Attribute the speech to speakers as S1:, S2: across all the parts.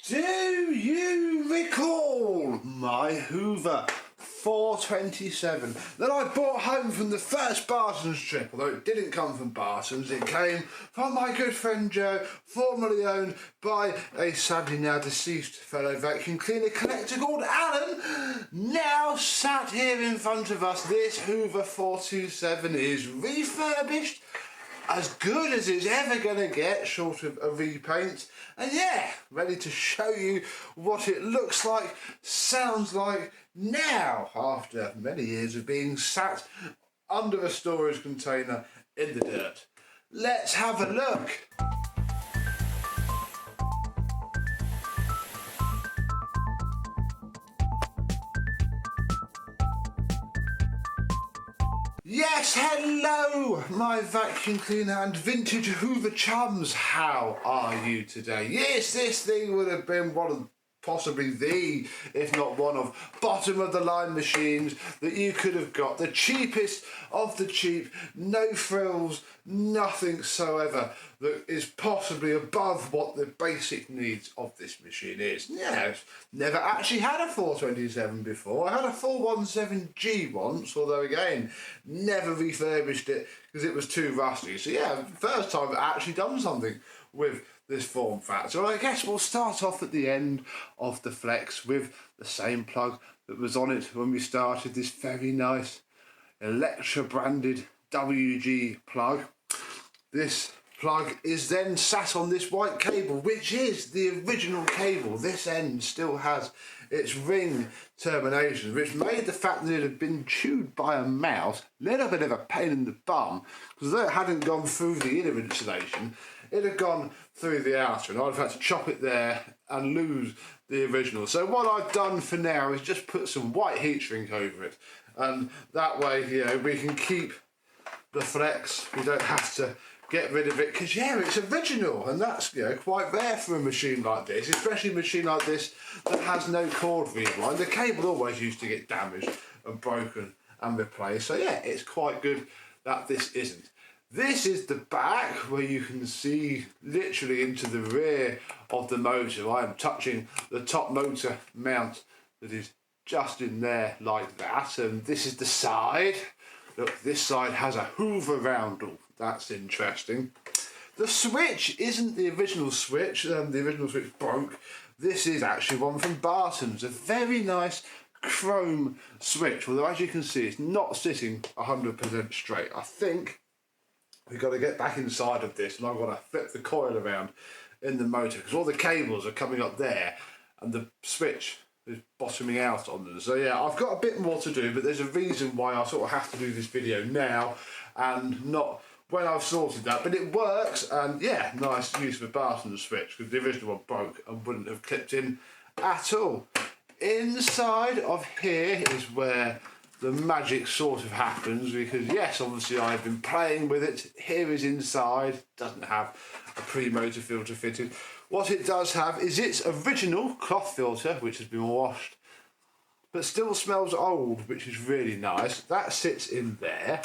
S1: Do you recall my Hoover 427 that I brought home from the first Barton's trip? Although it didn't come from Barton's, it came from my good friend Joe, formerly owned by a sadly now deceased fellow vacuum cleaner collector called Alan. Now sat here in front of us, this Hoover 427 is refurbished, as good as it's ever going to get, short of a repaint. And yeah, ready to show you what it looks like, sounds like now, after many years of being sat under a storage container in the dirt. Let's have a look. Yes, hello, my vacuum cleaner and vintage Hoover chums. How are you today? Yes, this thing would have been one of possibly the, if not one of, bottom of the line machines that you could have got. The cheapest of the cheap, no frills, nothing so ever, that is possibly above what the basic needs of this machine is. Yeah, I've never actually had a 427 before. I had a 417G once, although again, never refurbished it because it was too rusty. So yeah, first time I've actually done something with this form factor. I guess we'll start off at the end of the Flex with the same plug that was on it when we started, this very nice Electra branded WG plug. This plug is then sat on this white cable, which is the original cable. This end still has its ring terminations, which made the fact that it had been chewed by a mouse a little bit of a pain in the bum, because though it hadn't gone through the inner insulation, it had gone through the outer, and I'd have had to chop it there and lose the original. So what I've done for now is just put some white heat shrink over it, and that way, you know, we can keep the Flex. We don't have to get rid of it, because yeah, it's original, and that's, you know, quite rare for a machine like this, especially a machine like this that has no cord rewind. The cable always used to get damaged and broken and replaced, so yeah, it's quite good that this isn't. This is the back, where you can see literally into the rear of the motor. I am touching the top motor mount that is just in there like that, and this is the side. Look, this side has a Hoover roundel. That's interesting. The switch isn't the original switch. The original switch broke. This is actually one from Barton's. A very nice chrome switch. Although, as you can see, it's not sitting 100% straight. I think we've got to get back inside of this, and I've got to flip the coil around in the motor, because all the cables are coming up there, and the switch is bottoming out on them. So yeah, I've got a bit more to do, but there's a reason why I sort of have to do this video now and not when I've sorted that. But it works, and yeah, nice use of a Barton switch, because the original one broke and wouldn't have clipped in at all. Inside of here is where the magic sort of happens, because yes, obviously I've been playing with it. Here is inside. Doesn't have a pre-motor filter fitted. What it does have is its original cloth filter, which has been washed but still smells old, which is really nice. That sits in there.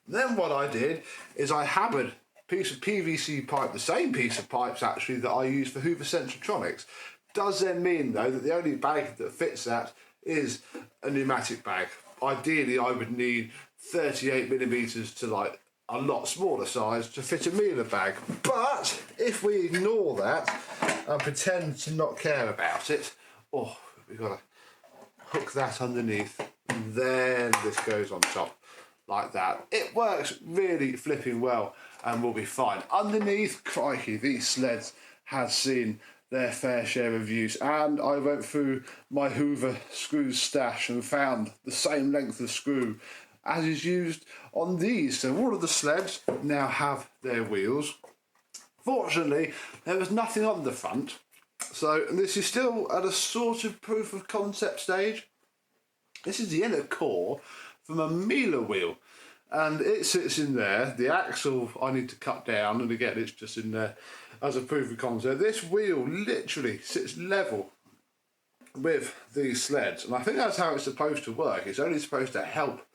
S1: Then what I did is I hammered a piece of PVC pipe, the same piece of pipes actually that I use for Hoover Centratronics. Does then mean though that the only bag that fits that is a pneumatic bag. Ideally I would need 38mm to like a lot smaller size to fit a mealer bag. But if we ignore that and pretend to not care about it, oh, we've got to hook that underneath, and then this goes on top like that. It works really flipping well and will be fine. Underneath, crikey, these sleds have seen their fair share of use, and I went through my Hoover screw stash and found the same length of screw as is used on these. So all of the sleds now have their wheels. Fortunately, there was nothing on the front, so this is still at a sort of proof of concept stage. This is the inner core from a mealer wheel, and it sits in there. The axle I need to cut down, and again it's just in there as a proof of concept. This wheel literally sits level with these sleds, and I think that's how it's supposed to work. It's only supposed to help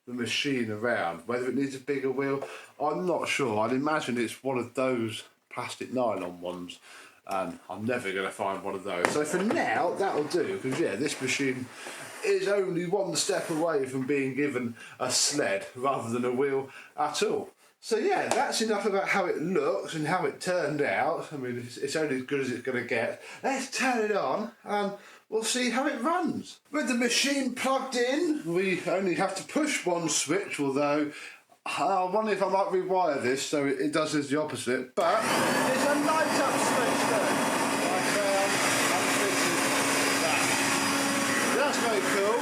S1: the machine around. Whether it needs a bigger wheel, I'm not sure. I'd imagine it's one of those plastic nylon ones and I'm never going to find one of those. So for now, that'll do, because yeah, this machine is only one step away from being given a sled rather than a wheel at all. So yeah, that's enough about how it looks and how it turned out. I mean, it's only as good as it's going to get. Let's turn it on and we'll see how it runs. With the machine plugged in, we only have to push one switch, although I wonder if I might rewire this so it does the opposite. But it's a light up switch though. I found unfitted that. That's very cool.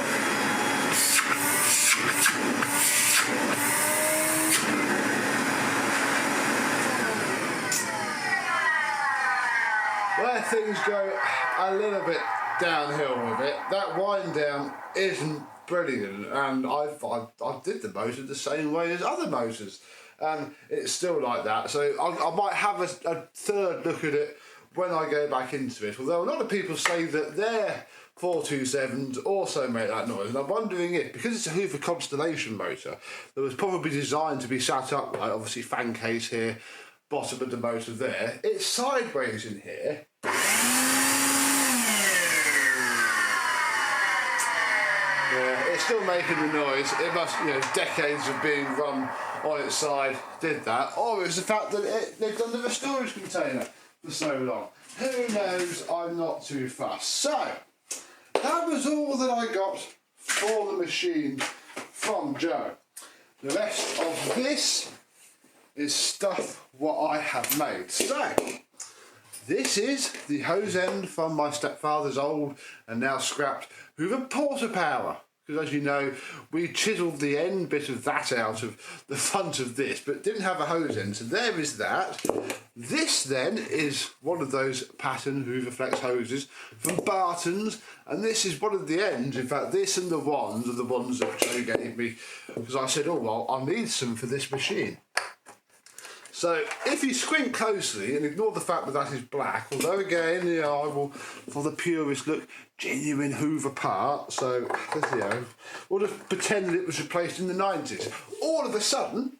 S1: Where things go a little bit downhill with it, that wind down isn't brilliant, and I did the motor the same way as other motors, and it's still like that. So I might have a third look at it when I go back into it, although a lot of people say that their 427s also make that noise, and I'm wondering if, because it's a Hoover Constellation motor that was probably designed to be sat upright, obviously fan case here, bottom of the motor there, it's sideways in here. Yeah, it's still making the noise. It must, decades of being run on its side did that. Or it's the fact that they've done the storage container for so long. Who knows? I'm not too fussed. So, that was all that I got for the machine from Joe. The rest of this is stuff what I have made. So, this is the hose end from my stepfather's old and now scrapped Hoover Porter Power. Because as you know, we chiselled the end bit of that out of the front of this, but didn't have a hose end, so there is that. This then is one of those pattern Hoover Flex hoses from Barton's, and this is one of the ends. In fact, this and the wands are the ones that Joe gave me, because I said, oh well, I need some for this machine. So if you squint closely and ignore the fact that that is black, although again, I will, for the purist look, genuine Hoover part, so we'll just pretend that it was replaced in the 90s. All of a sudden,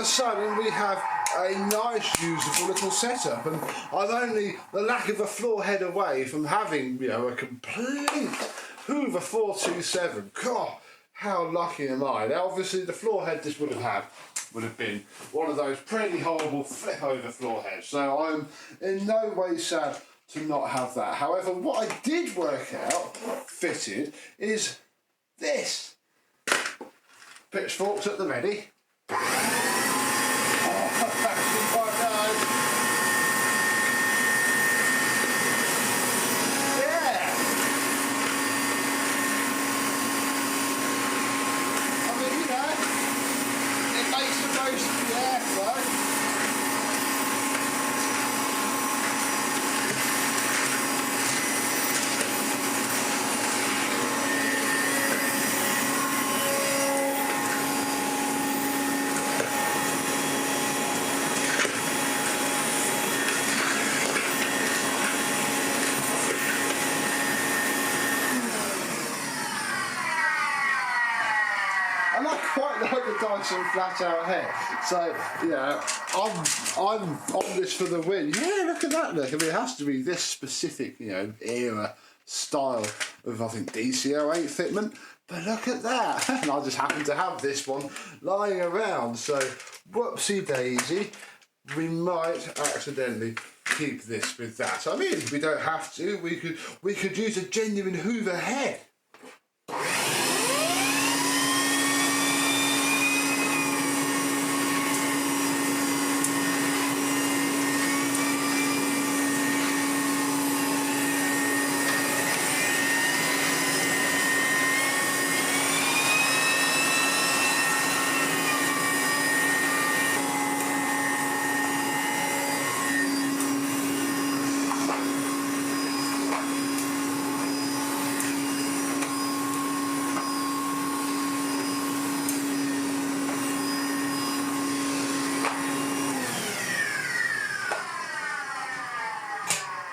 S1: sudden we have a nice usable little setup, and I'm only the lack of a floor head away from having a complete Hoover 427. God, how lucky am I? Now obviously the floor head this would have been one of those pretty horrible flip over floor heads, so I'm in no way sad to not have that. However, what I did work out fitted is this. Pitchforks at the ready. Dyson flat out head, so I'm on this for the win. Yeah, look at that look. I mean, it has to be this specific era style of, I think, DC08 fitment, but look at that. And I just happen to have this one lying around, so whoopsie daisy, we might accidentally keep this with that. I mean, we don't have to. We could use a genuine Hoover head.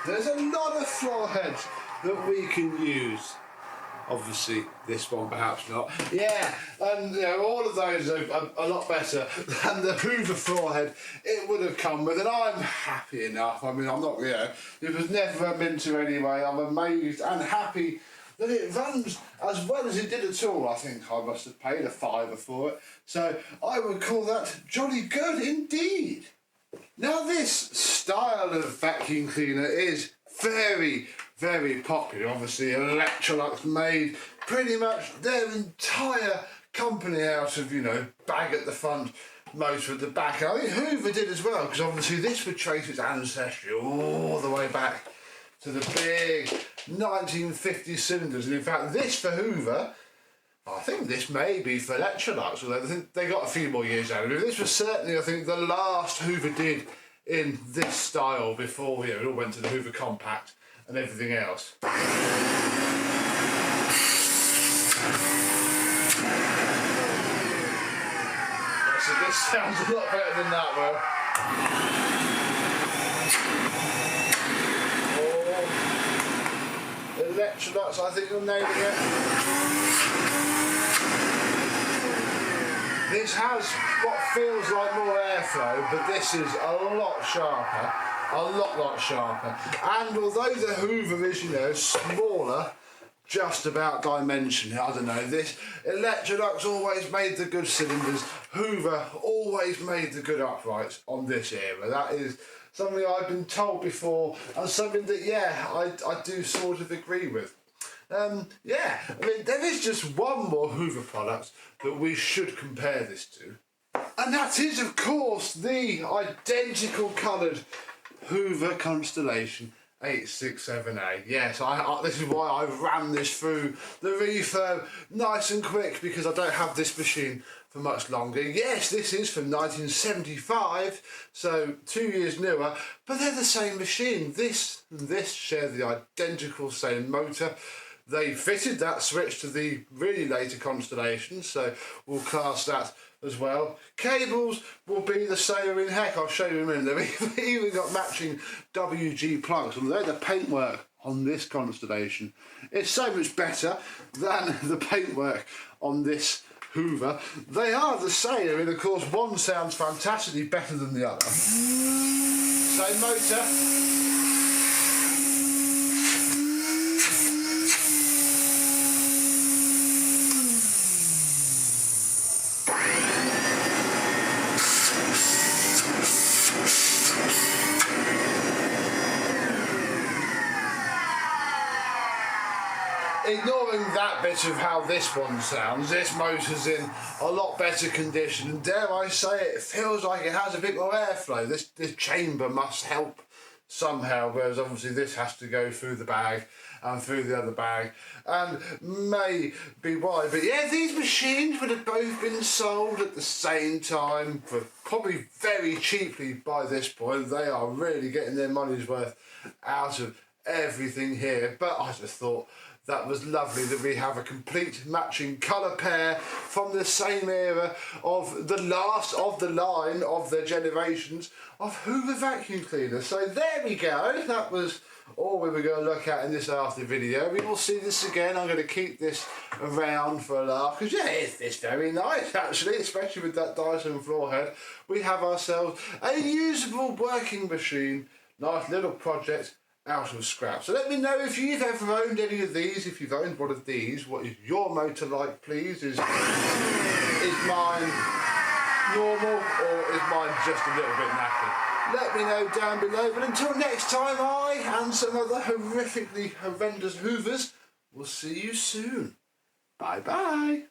S1: There's a lot of floor heads that we can use. Obviously, this one perhaps not. Yeah, and you know, all of those are a lot better than the Hoover floor head it would have come with, and I'm happy enough. I mean, I'm not, you know, it was never meant to anyway. I'm amazed and happy that it runs as well as it did at all. I think I must have paid a £5 for it, so I would call that jolly good indeed. Now, this style of vacuum cleaner is very, very popular. Obviously, Electrolux made pretty much their entire company out of, you know, bag at the front, motor at the back. And I think Hoover did as well, because obviously this would trace its ancestry all the way back to the big 1950s cylinders. And in fact, this for Hoover, I think this may be for Electrolux, although I think they got a few more years out of it. This was certainly, I think, the last Hoover did in this style before, you know, it all went to the Hoover Compact and everything else. So this sounds a lot better than that, well. Oh, Electrolux, I think you're nailing it. This has what feels like more airflow, but this is a lot sharper, a lot sharper. And although the Hoover is, you know, smaller, just about dimension, I don't know, this Electrolux always made the good cylinders, Hoover always made the good uprights on this era. That is something I've been told before, and something that, yeah, I do sort of agree with. Yeah, I mean, there is just one more Hoover product that we should compare this to. And that is, of course, the identical coloured Hoover Constellation 867A. Yes, this is why I ran this through the refurb nice and quick, because I don't have this machine for much longer. Yes, this is from 1975, so 2 years newer, but they're the same machine. This and this share the identical same motor. They fitted that switch to the really later Constellation, so we'll class that as well. Cables will be the same. I mean, heck, I'll show you in a minute. They've even got matching WG plugs, and the paintwork on this Constellation is so much better than the paintwork on this Hoover. They are the same. I mean, of course, one sounds fantastically better than the other. Same motor. Ignoring that bit of how this one sounds, this motor's in a lot better condition, and dare I say it, feels like it has a bit more airflow. This chamber must help somehow, whereas obviously this has to go through the bag and through the other bag, and may be why. But yeah, these machines would have both been sold at the same time for probably very cheaply by this point. They are really getting their money's worth out of everything here, but I just thought that was lovely that we have a complete matching colour pair from the same era of the last of the line of their generations of Hoover vacuum cleaners. So there we go. That was all we were going to look at in this after video. We will see this again. I'm going to keep this around for a laugh, because yeah, it's very nice actually, especially with that Dyson floor head. We have ourselves a usable working machine. Nice little project out of scrap. So let me know if you've ever owned any of these. If you've owned one of these, what is your motor like, please? Is mine normal, or is mine just a little bit knackered? Let me know down below. But until next time, I and some other horrifically horrendous Hoovers will see you soon. Bye bye.